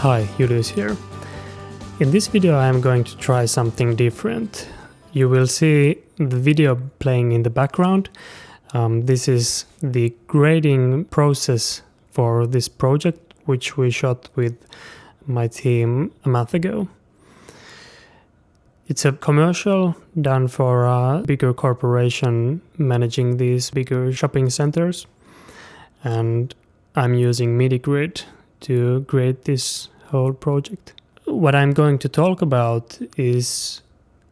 Hi, Julius here. In this video I am going to try something different. You will see the video playing in the background. This is the grading process for this project, which we shot with my team a month ago. It's a commercial done for a bigger corporation managing these bigger shopping centers. And I'm using MIDIGrade to grade this whole project. What I'm going to talk about is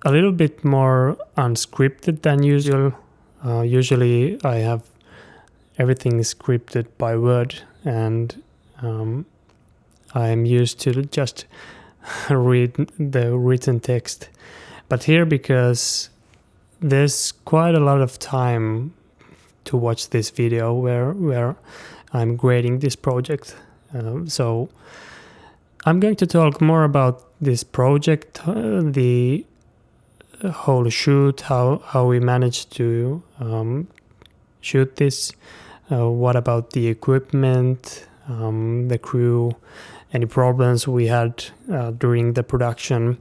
a little bit more unscripted than usual. Usually I have everything scripted by word, and I'm used to just read the written text. But here, because there's quite a lot of time to watch this video where I'm grading this project, so I'm going to talk more about this project, the whole shoot, how we managed to shoot this, what about the equipment, the crew, any problems we had during the production,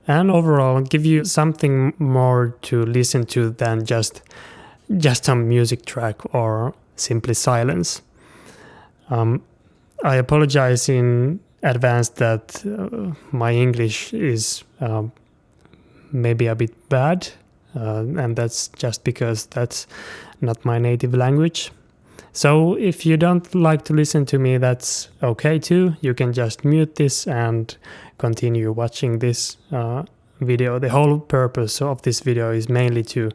and overall give you something more to listen to than just some music track or simply silence. I apologize in advance that my English is maybe a bit bad, and that's just because that's not my native language. So if you don't like to listen to me, that's okay too. You can just mute this and continue watching this video. The whole purpose of this video is mainly to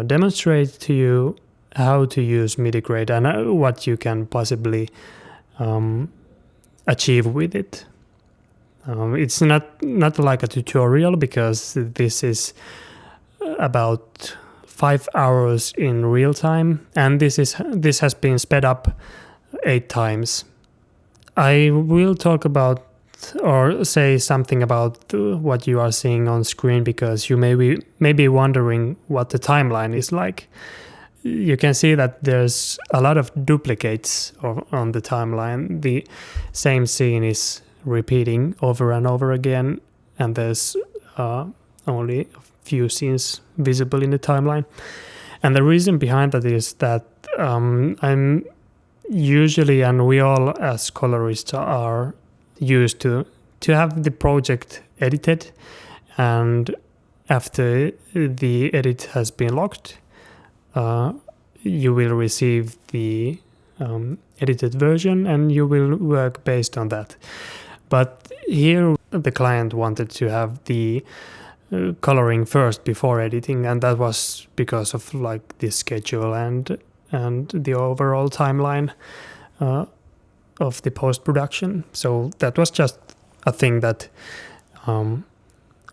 demonstrate to you how to use MIDIGrade and what you can possibly achieve with it. It's not like a tutorial, because this is about 5 hours in real time, and this has been sped up 8 times. I will talk about or say something about what you are seeing on screen, because you may be wondering what the timeline is like. You can see that there's a lot of duplicates on the timeline. The same scene is repeating over and over again, and there's only a few scenes visible in the timeline. And the reason behind that is that I'm usually, and we all as colorists are used to have the project edited, and after the edit has been locked, you will receive the edited version and you will work based on that. But here the client wanted to have the coloring first before editing, and that was because of like the schedule and the overall timeline of the post-production. So that was just a thing that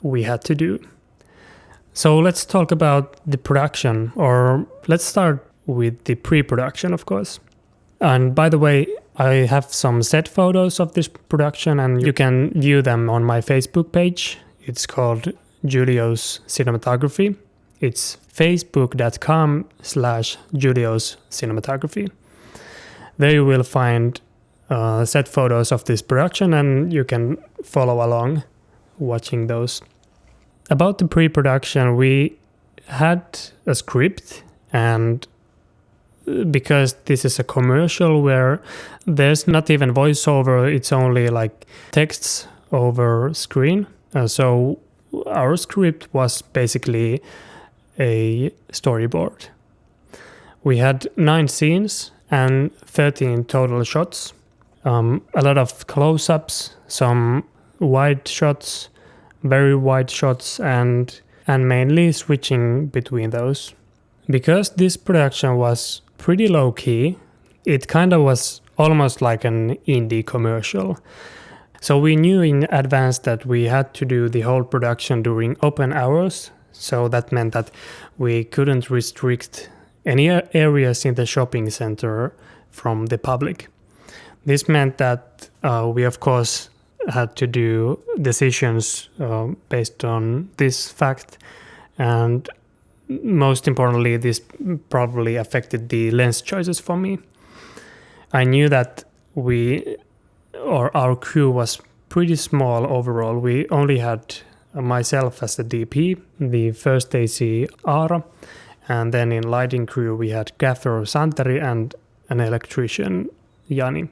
we had to do. So let's talk about the production, or let's start with the pre-production, of course. And by the way, I have some set photos of this production, and you can view them on my Facebook page. It's called Julius Cinematography. It's facebook.com/Julius Cinematography. There you will find set photos of this production, and you can follow along watching those. About the pre-production, we had a script, and because this is a commercial where there's not even voiceover, it's only like texts over screen. So our script was basically a storyboard. We had 9 scenes and 13 total shots. A lot of close-ups, some wide shots, very wide shots, and mainly switching between those. Because this production was pretty low-key, it kind of was almost like an indie commercial. So we knew in advance that we had to do the whole production during open hours. So that meant that we couldn't restrict any areas in the shopping center from the public. This meant that we, of course, had to do decisions based on this fact, and most importantly, this probably affected the lens choices for me. I knew that we our crew was pretty small overall. We only had myself as the DP, the first AC Aara, and then in lighting crew we had gaffer Santeri and an electrician Jani.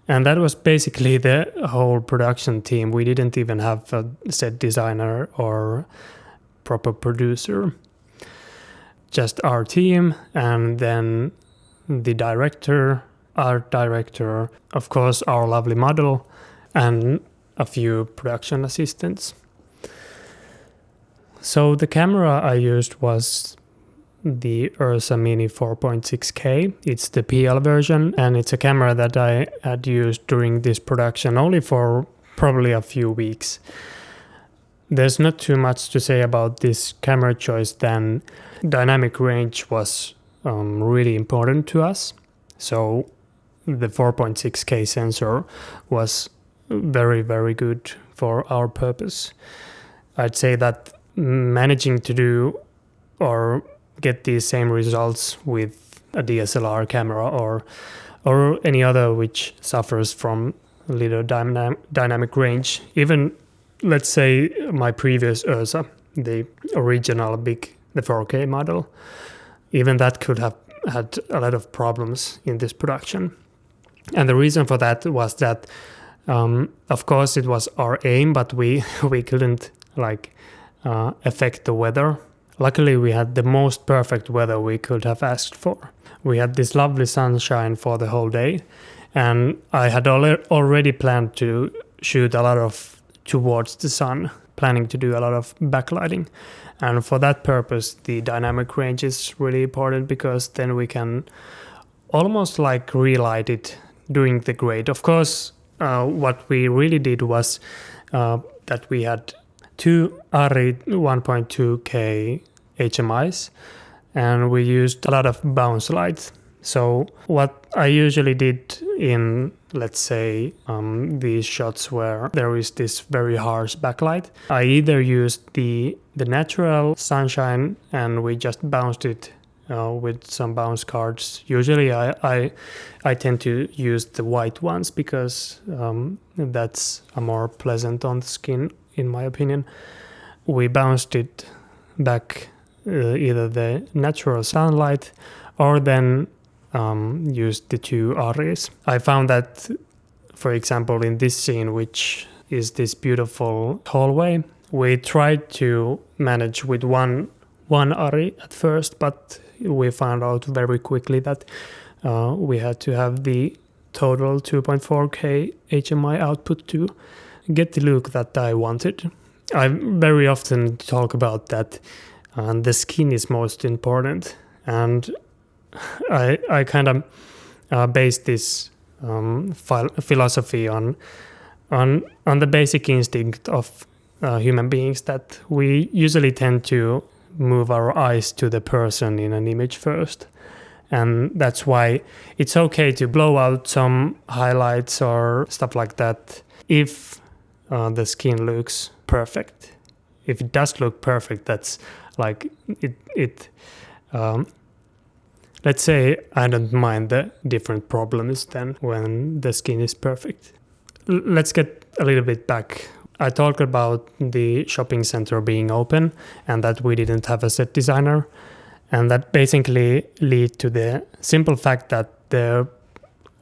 And that was basically the whole production team. We didn't even have a set designer or proper producer. Just our team, and then the director, art director, of course our lovely model, and a few production assistants. So the camera I used was the Ursa Mini 4.6K. It's the PL version, and it's a camera that I had used during this production only for probably a few weeks. There's not too much to say about this camera choice than dynamic range was really important to us. So the 4.6K sensor was very, very good for our purpose. I'd say that managing to do or get these same results with a DSLR camera or any other which suffers from little dynamic range, even let's say my previous Ursa, the original the 4K model, even that could have had a lot of problems in this production. And the reason for that was that of course it was our aim, but we couldn't affect the weather. Luckily we had the most perfect weather we could have asked for. We had this lovely sunshine for the whole day, and I had already planned to shoot a lot of towards the sun, planning to do a lot of backlighting. And for that purpose the dynamic range is really important, because then we can almost like relight it during the grade. Of course what we really did was that we had two ARRI 1.2K HMIs, and we used a lot of bounce lights. So what I usually did in, let's say, these shots where there is this very harsh backlight, I either used the natural sunshine and we just bounced it with some bounce cards. Usually I tend to use the white ones because that's a more pleasant on the skin, in my opinion. We bounced it back either the natural sunlight or then used the two ARRIs. I found that, for example, in this scene, which is this beautiful hallway, we tried to manage with one ARRI at first, but we found out very quickly that we had to have the total 2.4K HMI output to get the look that I wanted. I very often talk about that the skin is most important, and I kind of base this philosophy on the basic instinct of human beings, that we usually tend to move our eyes to the person in an image first. And that's why it's okay to blow out some highlights or stuff like that if the skin looks perfect. If it does look perfect, that's like it let's say I don't mind the different problems then when the skin is perfect. Let's get a little bit back. I talked about the shopping center being open and that we didn't have a set designer, and that basically lead to the simple fact that there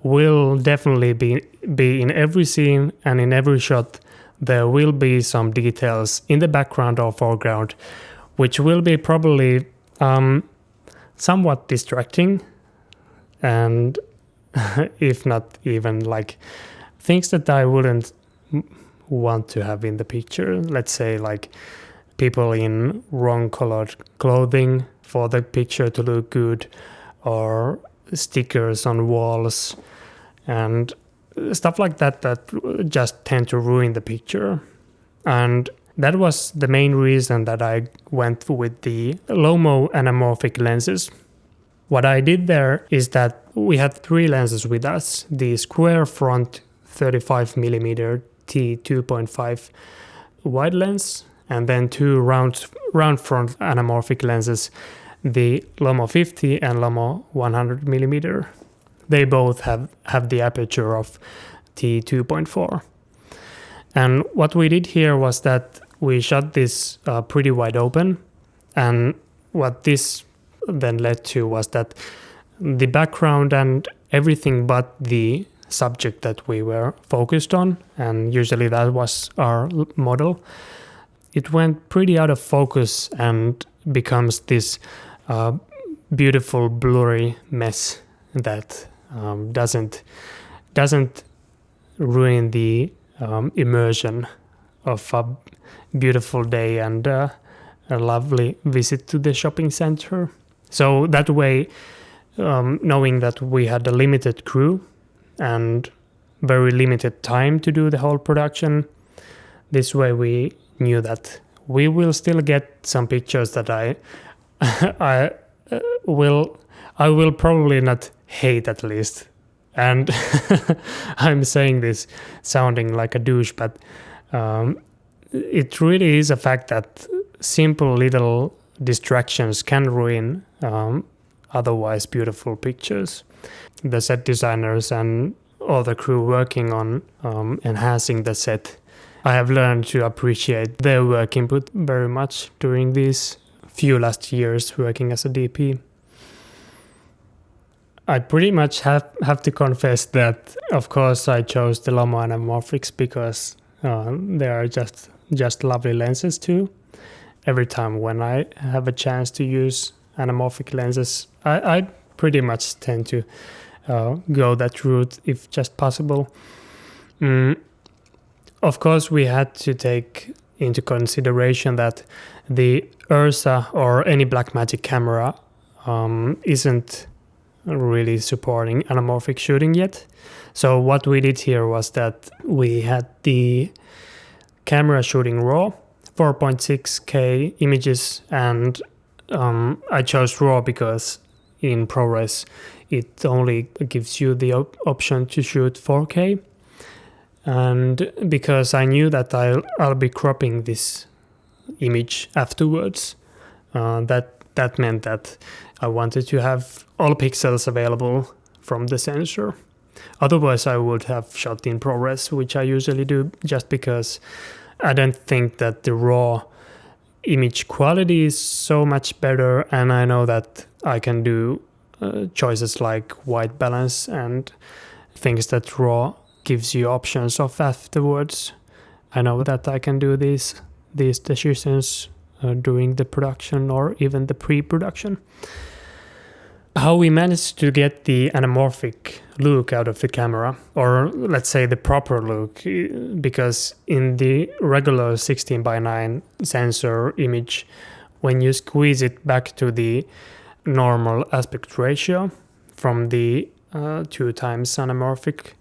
will definitely be in every scene and in every shot there will be some details in the background or foreground which will be probably somewhat distracting, and if not even like things that I wouldn't want to have in the picture. Let's say like people in wrong colored clothing for the picture to look good, or stickers on walls and stuff like that just tend to ruin the picture. And that was the main reason that I went with the Lomo anamorphic lenses. What I did there is that we had three lenses with us: the square front 35mm T2.5 wide lens, and then two round front anamorphic lenses, the Lomo 50 and Lomo 100mm. They both have the aperture of f2.4. And what we did here was that we shot this pretty wide open, and what this then led to was that the background and everything but the subject that we were focused on, and usually that was our model, it went pretty out of focus and becomes this beautiful blurry mess that doesn't ruin the immersion of a beautiful day and a lovely visit to the shopping center. So that way, knowing that we had a limited crew and very limited time to do the whole production, this way we knew that we will still get some pictures that I will probably not hate, at least. And I'm saying this sounding like a douche, but it really is a fact that simple little distractions can ruin otherwise beautiful pictures. The set designers and all the crew working on enhancing the set, I have learned to appreciate their work input very much during these few last years working as a DP. I pretty much have to confess that, of course, I chose the Lomo Anamorphics because they are just lovely lenses too. Every time when I have a chance to use anamorphic lenses, I pretty much tend to go that route if just possible. Of course, we had to take into consideration that the Ursa or any Blackmagic camera isn't really supporting anamorphic shooting yet. So what we did here was that we had the camera shooting raw 4.6K images, and I chose raw because in ProRes it only gives you the option to shoot 4K, and because I knew that I'll be cropping this image afterwards, that meant that I wanted to have all pixels available from the sensor. Otherwise I would have shot in ProRes, which I usually do, just because I don't think that the raw image quality is so much better, and I know that I can do choices like white balance and things that raw gives you options of afterwards. I know that I can do these decisions during the production or even the pre-production. How we managed to get the anamorphic look out of the camera, or let's say the proper look, because in the regular 16:9 sensor image, when you squeeze it back to the normal aspect ratio from the 2 times anamorphic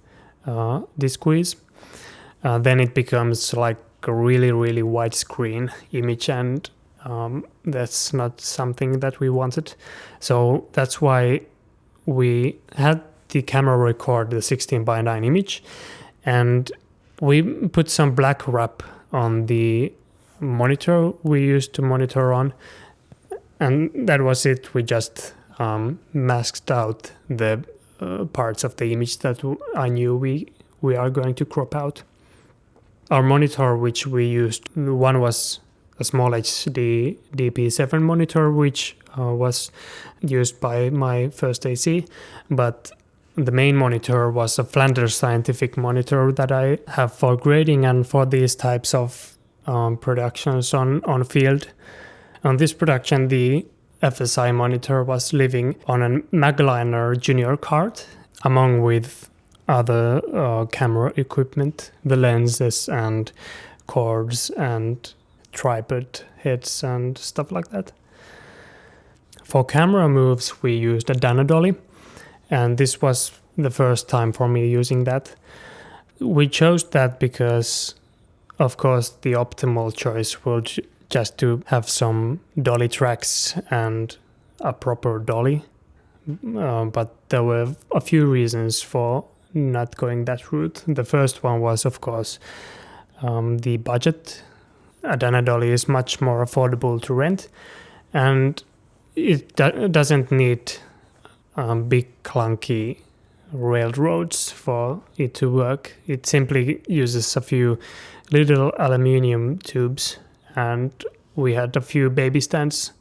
desqueeze, then it becomes like a really, really widescreen image, and that's not something that we wanted. So that's why we had the camera record the 16:9 image, and we put some black wrap on the monitor we used to monitor on, and that was it. We just masked out the parts of the image that I knew we are going to crop out. Our monitor, which we used, one was a small HD DP7 monitor, which was used by my first AC, but the main monitor was a Flanders Scientific monitor that I have for grading and for these types of productions on field. On this production, the FSI monitor was living on a Magliner Junior cart, along with other camera equipment, the lenses and cords and tripod heads and stuff like that. For camera moves, we used a Dolly, and this was the first time for me using that. We chose that because, of course, the optimal choice was just to have some dolly tracks and a proper dolly, but there were a few reasons for not going that route. The first one was, of course, the budget. A Dolly is much more affordable to rent, and it doesn't need big clunky railroads for it to work. It simply uses a few little aluminium tubes, and we had a few baby stands.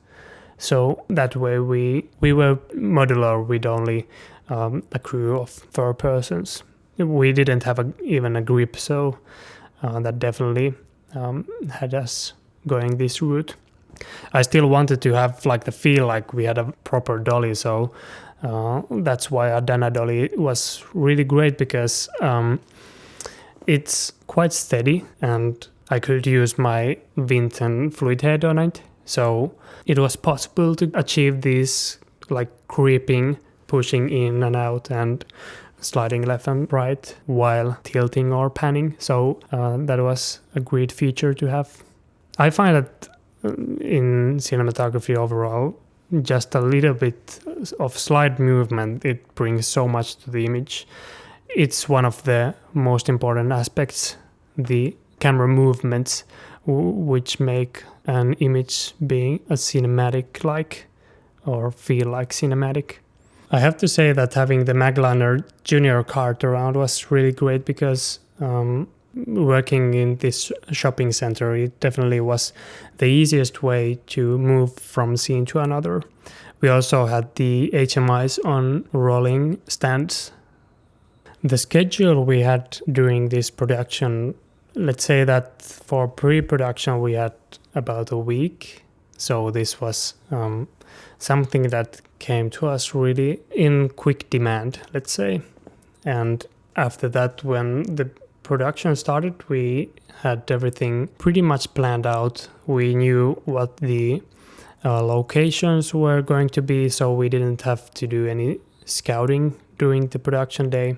So that way we were modular with only a crew of 4 persons. We didn't have even a grip, so that definitely had us going this route. I still wanted to have like the feel like we had a proper dolly, so that's why our Dana dolly was really great, because it's quite steady and I could use my Vinton fluid head on it. So it was possible to achieve this like creeping, pushing in and out and sliding left and right while tilting or panning. So that was a great feature to have. I find that in cinematography overall, just a little bit of slide movement, it brings so much to the image. It's one of the most important aspects, the camera movements, which make an image being a cinematic like or feel like cinematic. I have to say that having the Magliner Junior cart around was really great, because working in this shopping center, it definitely was the easiest way to move from scene to another. We also had the HMIs on rolling stands. The schedule we had during this production, let's say that for pre-production we had about a week. So this was something that came to us really in quick demand, let's say. And after that, when the production started, we had everything pretty much planned out. We knew what the locations were going to be, so we didn't have to do any scouting during the production day.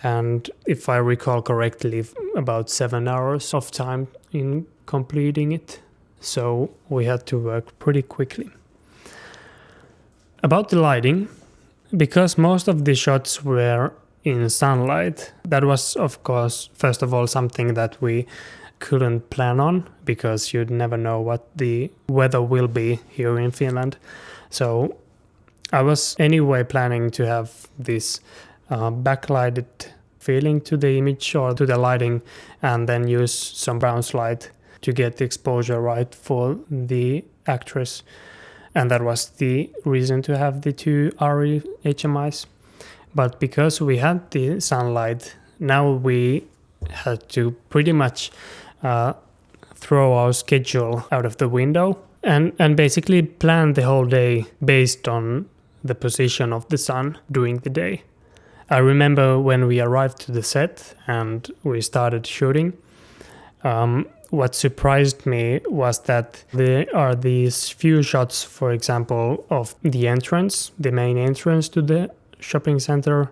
And if I recall correctly, about 7 hours of time in completing it. So we had to work pretty quickly. About the lighting, because most of the shots were in sunlight, that was of course first of all something that we couldn't plan on, because you'd never know what the weather will be here in Finland. So I was anyway planning to have this backlighted feeling to the image or to the lighting, and then use some brown light to get the exposure right for the actress. And that was the reason to have the 2 RE HMIs. But because we had the sunlight, now we had to pretty much throw our schedule out of the window and basically plan the whole day based on the position of the sun during the day. I remember when we arrived to the set and we started shooting, what surprised me was that there are these few shots, for example, of the entrance, the main entrance to the shopping center,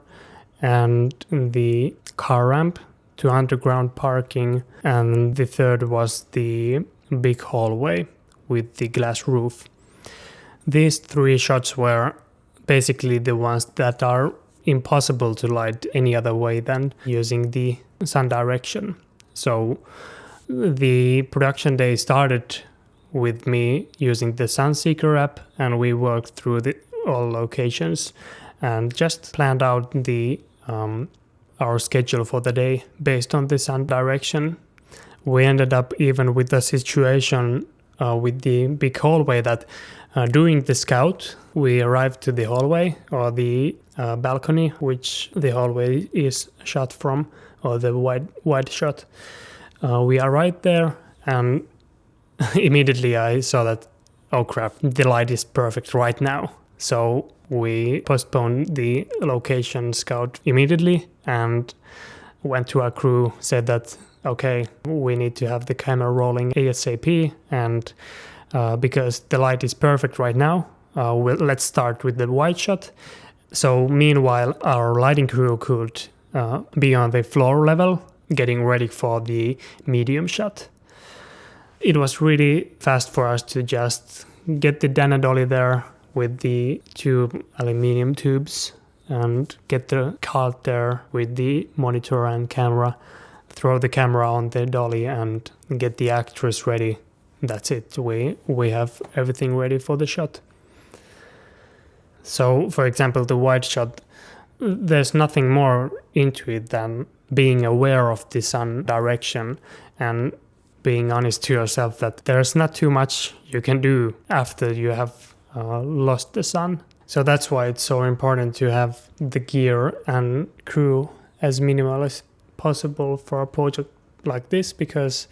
and the car ramp to underground parking, and the third was the big hallway with the glass roof. These 3 shots were basically the ones that are impossible to light any other way than using the sun direction. So the production day started with me using the Sunseeker app, and we worked through all locations and just planned out the our schedule for the day based on the sun direction. We ended up even with the situation with the big hallway that during the scout we arrived to the hallway or the balcony, which the hallway is shot from, or the wide shot. We are right there, and immediately I saw that, oh crap, the light is perfect right now. So we postponed the location scout immediately and went to our crew, said that, okay, we need to have the camera rolling ASAP, and because the light is perfect right now, let's start with the wide shot. So meanwhile, our lighting crew could be on the floor level, getting ready for the medium shot. It was really fast for us to just get the Dana dolly there with the 2 aluminium tubes and get the cart there with the monitor and camera, throw the camera on the dolly and get the actress ready. That's it. We have everything ready for the shot. So, for example, the wide shot, there's nothing more into it than being aware of the sun direction and being honest to yourself that there's not too much you can do after you have lost the sun. So that's why it's so important to have the gear and crew as minimal as possible for a project like this, because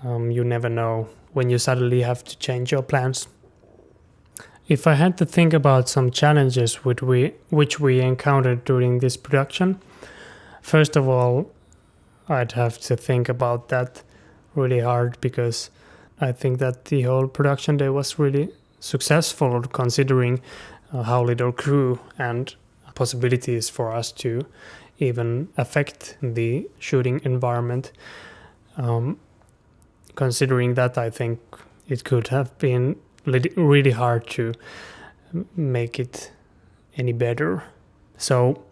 you never know when you suddenly have to change your plans. If I had to think about some challenges which we encountered during this production, first of all, I'd have to think about that really hard, because I think that the whole production day was really successful considering how little crew and possibilities for us to even affect the shooting environment. Considering that, I think it could have been really hard to make it any better. So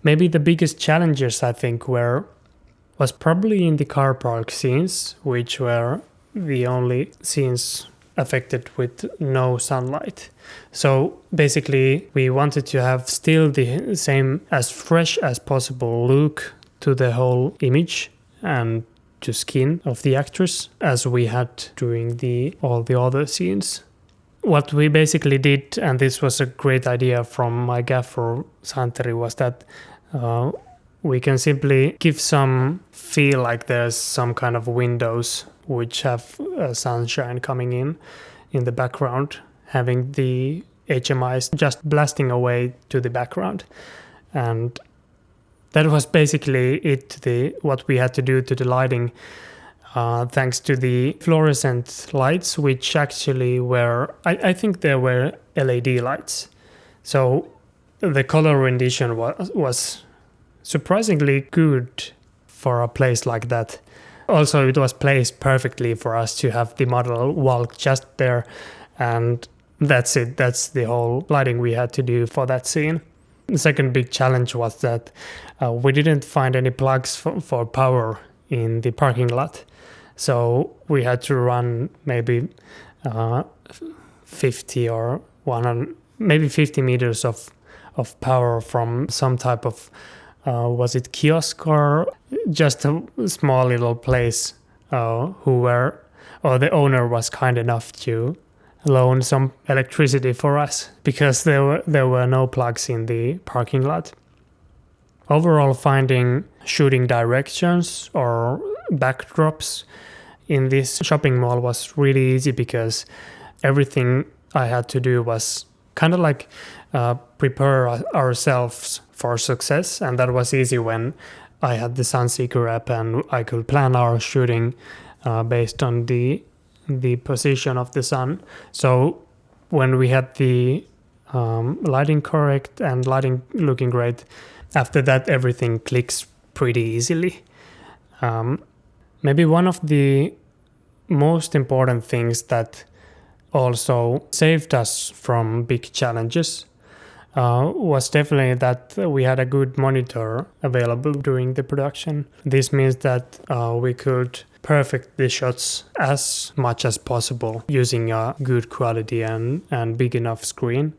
maybe the biggest challenges, I think, was probably in the car park scenes, which were the only scenes affected with no sunlight. So basically we wanted to have still the same as fresh as possible look to the whole image and to skin of the actress as we had during all the other scenes. What we basically did, and this was a great idea from my gaffer Santeri, was that we can simply give some feel like there's some kind of windows which have sunshine coming in the background, having the HMIs just blasting away to the background. And that was basically what we had to do to the lighting, thanks to the fluorescent lights, which actually were, I think they were LED lights. So the color rendition was surprisingly good for a place like that. Also, it was placed perfectly for us to have the model walk just there, and that's it. That's the whole lighting we had to do for that scene. The second big challenge was that we didn't find any plugs for power in the parking lot. So we had to run maybe 50 or 100, maybe 50 meters of power from some type of was it kiosk or just a small little place the owner was kind enough to loan some electricity for us, because there were no plugs in the parking lot. Overall, finding shooting directions or backdrops in this shopping mall was really easy, because everything I had to do was kind of like prepare ourselves for success, and that was easy when I had the Sunseeker app and I could plan our shooting based on the position of the sun. So when we had the lighting correct and lighting looking great, after that everything clicks pretty easily. Maybe one of the most important things that also saved us from big challenges was definitely that we had a good monitor available during the production. This means that we could perfect the shots as much as possible using a good quality and big enough screen.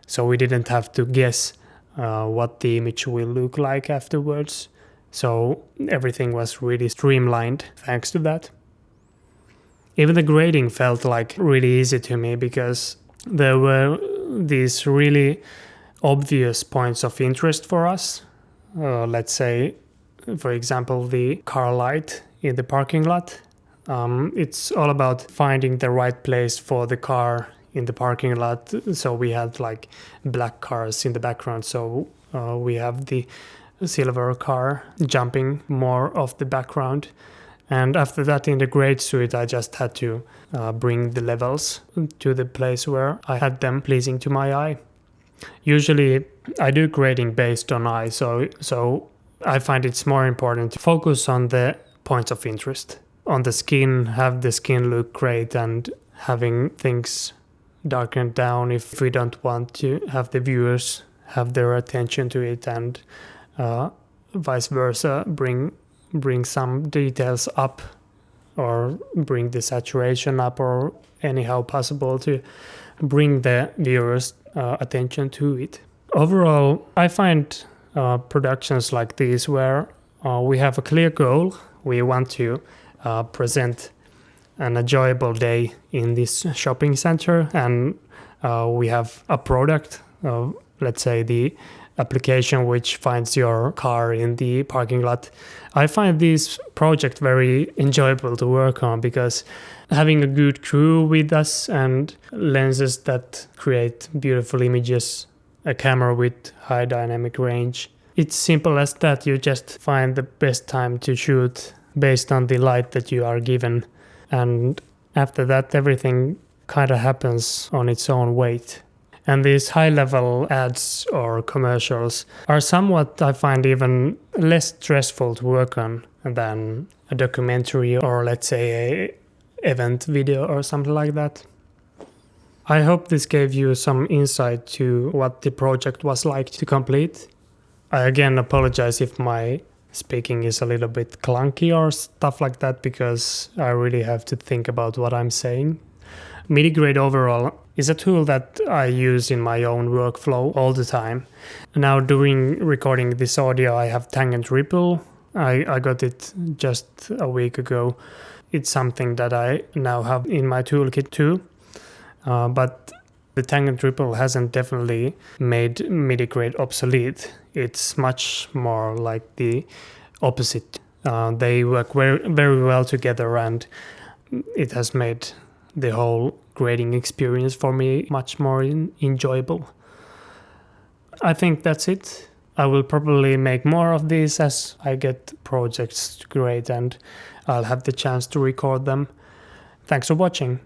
So we didn't have to guess what the image will look like afterwards. So everything was really streamlined thanks to that. Even the grading felt like really easy to me, because there were these really obvious points of interest for us. Let's say, for example, the car light in the parking lot. It's all about finding the right place for the car in the parking lot. So we had like black cars in the background. So we have the silver car jumping more off the background. And after that, in the grade suite, I just had to bring the levels to the place where I had them pleasing to my eye. Usually I do grading based on eye, so I find it's more important to focus on the points of interest. On the skin, have the skin look great, and having things darkened down if we don't want to have the viewers have their attention to it, and vice versa, bring some details up or bring the saturation up, or anyhow possible to bring the viewers attention to it. Overall, I find productions like these where we have a clear goal. We want to present an enjoyable day in this shopping center, and we have a product, let's say the application which finds your car in the parking lot. I find this project very enjoyable to work on because having a good crew with us and lenses that create beautiful images, a camera with high dynamic range. It's simple as that. You just find the best time to shoot based on the light that you are given. And after that, everything kind of happens on its own weight. And these high-level ads or commercials are somewhat, I find, even less stressful to work on than a documentary or, let's say, a event video or something like that. I hope this gave you some insight to what the project was like to complete. I again apologize if my speaking is a little bit clunky or stuff like that, because I really have to think about what I'm saying. MIDIGrade overall is a tool that I use in my own workflow all the time. Now during recording this audio, I have Tangent Ripple. I got it just a week ago. It's something that I now have in my toolkit too. But the Tangent Ripple hasn't definitely made MIDIGrade obsolete. It's much more like the opposite. They work very, very well together, and it has made the whole grading experience for me much more enjoyable. I think that's it. I will probably make more of these as I get projects to grade and I'll have the chance to record them. Thanks for watching.